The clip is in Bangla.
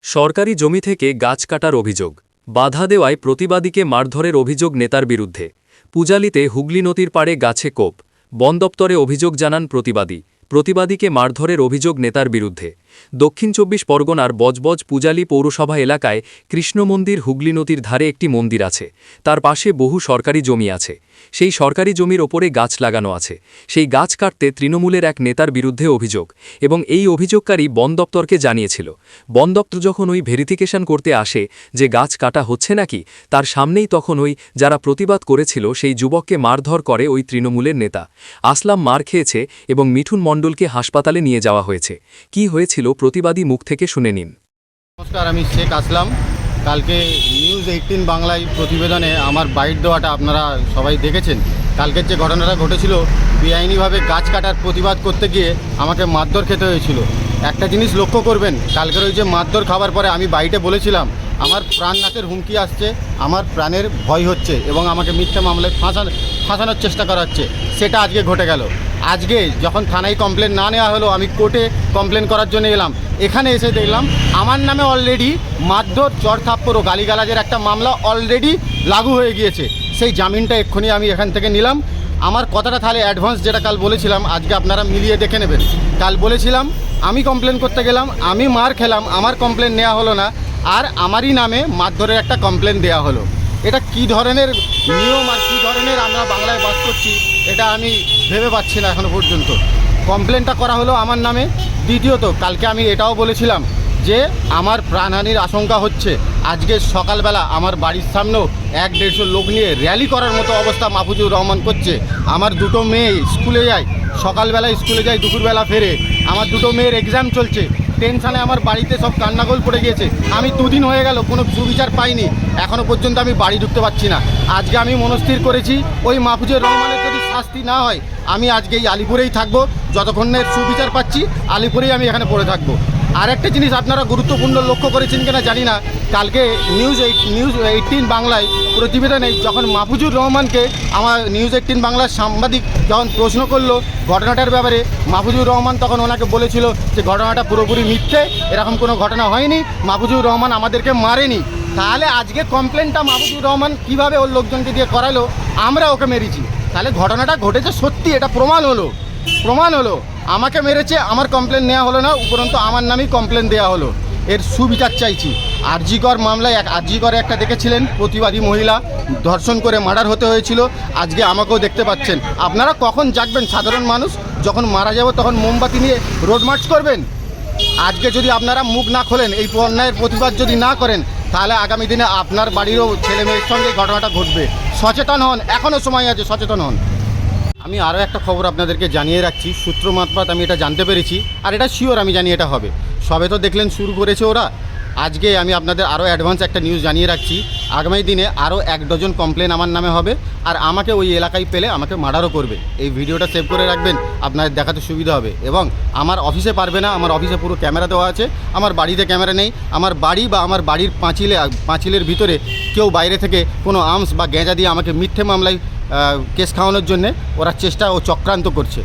সরকারি জমি থেকে গাছ কাটার অভিযোগ, বাধা দেওয়ায় প্রতিবাদীকে মারধরের অভিযোগ নেতার বিরুদ্ধে। পূজালিতে হুগলি নদীর পাড়ে গাছে কোপ, বন দপ্তরে অভিযোগ জানান প্রতিবাদীকে মারধরের অভিযোগ নেতার বিরুদ্ধে। দক্ষিণ ২৪ পরগনার বজবজ পূজালি পৌরসভা এলাকায় কৃষ্ণ মন্দির হুগলি নদীর ধারে একটি মন্দির আছে, তার পাশে বহু সরকারি জমি আছে। সেই সরকারি জমির ওপরে গাছ লাগানো আছে, সেই গাছ কাটতে তৃণমূলের এক নেতার বিরুদ্ধে অভিযোগ, এবং এই অভিযোগকারী বন দপ্তরকে জানিয়েছিল। বন দপ্তর যখন ওই ভেরিফিকেশন করতে আসে যে গাছ কাটা হচ্ছে নাকি, তার সামনেই তখন ওই যারা প্রতিবাদ করেছিল সেই যুবককে মারধর করে ওই তৃণমূলের নেতা। আসলাম মার খেয়েছে এবং মিঠুন মণ্ডলকে হাসপাতালে নিয়ে যাওয়া হয়েছে। কি হয়েছিল প্রতিবাদী মুখ থেকে শুনে নিন। নমস্কার, আমি শেখ আসলাম। কালকে নিউজ 18 বাংলায় প্রতিবেদনে আমার বাইট দেওয়াটা আপনারা সবাই দেখেছেন। কালকের যে ঘটনাটা ঘটেছিল, বেআইনিভাবে গাছ কাটার প্রতিবাদ করতে গিয়ে আমাকে মারধর খেতে হয়েছিল। একটা জিনিস লক্ষ্য করবেন, কালকের ওই যে মারধর খাবার পরে আমি বাইটে বলেছিলাম আমার প্রাণনাশের হুমকি আসছে, আমার প্রাণের ভয় হচ্ছে এবং আমাকে মিথ্যা মামলায় ফাঁসানোর চেষ্টা করা হচ্ছে। সেটা আজকে ঘটে গেল। আজকে যখন থানায় কমপ্লেন না নেওয়া হলো, আমি কোর্টে কমপ্লেন করার জন্য এলাম। এখানে এসে দেখলাম আমার নামে অলরেডি মারধর, চড়থাপ্পড় ও গালিগালাজের একটা মামলা অলরেডি লাগু হয়ে গিয়েছে। সেই জামিনটা এক্ষুনি আমি এখান থেকে নিলাম। আমার কথাটা তাহলে অ্যাডভান্স যেটা কাল বলেছিলাম, আজকে আপনারা মিলিয়ে দেখে নেবেন। কাল বলেছিলাম আমি কমপ্লেন করতে গেলাম, আমি মার খেলাম, আমার কমপ্লেন নেওয়া হলো না, আর আমারই নামে মারধরের একটা কমপ্লেন দেওয়া হলো। এটা কি ধরনের নিয়ম আর কী ধরনের আমরা বাংলায় বাস করছি, এটা আমি ভেবে পাচ্ছি না এখনও পর্যন্ত। কমপ্লেনটা করা হলো আমার নামে। দ্বিতীয়ত, কালকে আমি এটাও বলেছিলাম যে আমার প্রাণহানির আশঙ্কা হচ্ছে। আজকে সকালবেলা আমার বাড়ির সামনেও 100-150 লোক নিয়ে র্যালি করার মতো অবস্থা মাহফুজুর রহমান করছে। আমার দুটো মেয়ে স্কুলে যায়, সকালবেলায় স্কুলে যায়, দুপুরবেলা ফেরে। আমার দুটো মেয়ের এক্সাম চলছে। টেনশানে আমার বাড়িতে সব কান্নাগোল পড়ে গিয়েছে। আমি 2 দিন হয়ে গেল কোনো সুবিচার পাইনি, এখনও পর্যন্ত আমি বাড়ি ঢুকতে পারছি না। আজকে আমি মনস্থির করেছি ওই মাহফুজুর রহমানের যদি শাস্তি না হয়, আমি আজকে এই আলিপুরেই থাকবো। যতক্ষণের সুবিচার পাচ্ছি আলিপুরেই আমি এখানে পড়ে থাকবো। আর একটা জিনিস আপনারা গুরুত্বপূর্ণ লক্ষ্য করেছেন কিনা জানি না, কালকে নিউজ 18 বাংলায় প্রতিবেদনে যখন মাহফুজুর রহমানকে আমার নিউজ 18 বাংলার সাংবাদিক যখন প্রশ্ন করলো ঘটনাটার ব্যাপারে, মাহফুজুর রহমান তখন ওনাকে বলেছিল যে ঘটনাটা পুরোপুরি মিথ্যে, এরকম কোনো ঘটনা হয়নি, মাহফুজুর রহমান আমাদেরকে মারেনি। তাহলে আজকে কমপ্লেনটা মাহফুজুর রহমান কীভাবে ওর লোকজনকে দিয়ে করালো, আমরা ওকে মেরেছি। তাহলে ঘটনাটা ঘটেছে সত্যি, এটা প্রমাণ হলো। আমাকে মেরেছে, আমার কমপ্লেন নেওয়া হলো না, উপরন্তু আমার নামেই কমপ্লেন দেওয়া হলো। এর সুবিচার চাইছি। আরজিকর মামলায় আরজিকরে একটা দেখেছিলেন প্রতিবাদী মহিলা ধর্ষণ করে মার্ডার হতে হয়েছিল, আজকে আমাকেও দেখতে পাচ্ছেন। আপনারা কখন জাগবেন? সাধারণ মানুষ যখন মারা যাব তখন মোমবাতি নিয়ে রোড মার্চ করবেন? আজকে যদি আপনারা মুখ না খোলেন, এই অন্যায়ের প্রতিবাদ যদি না করেন, তাহলে আগামী দিনে আপনার বাড়িরও ছেলে মেয়ের সঙ্গে ঘটনাটা ঘটবে। সচেতন হন, এখনও সময় আছে, সচেতন হন। আমি আরও একটা খবর আপনাদেরকে জানিয়ে রাখছি, সূত্র মারফত আমি এটা জানতে পেরেছি, আর এটা শিওর আমি জানি এটা হবে। সবে তো দেখলেন শুরু করেছে ওরা। আজকে আমি আপনাদের আরও অ্যাডভান্স একটা নিউজ জানিয়ে রাখছি, আগামী দিনে আরও 1 ডজন কমপ্লেন আমার নামে হবে, আর আমাকে ওই এলাকায় পেলে আমাকে মার্ডারও করবে। এই ভিডিওটা সেভ করে রাখবেন, আপনাদের দেখাতে সুবিধা হবে। এবং আমার অফিসে পারবে না, আমার অফিসে পুরো ক্যামেরা দেওয়া আছে, আমার বাড়িতে ক্যামেরা নেই। আমার বাড়ি বা আমার বাড়ির পাঁচিলের ভিতরে কেউ বাইরে থেকে কোনো আর্মস বা গেঁজা দিয়ে আমাকে মিথ্যে মামলায় কেস খাওয়ানোর জন্যে ওরা চেষ্টা ও চক্রান্ত করছে।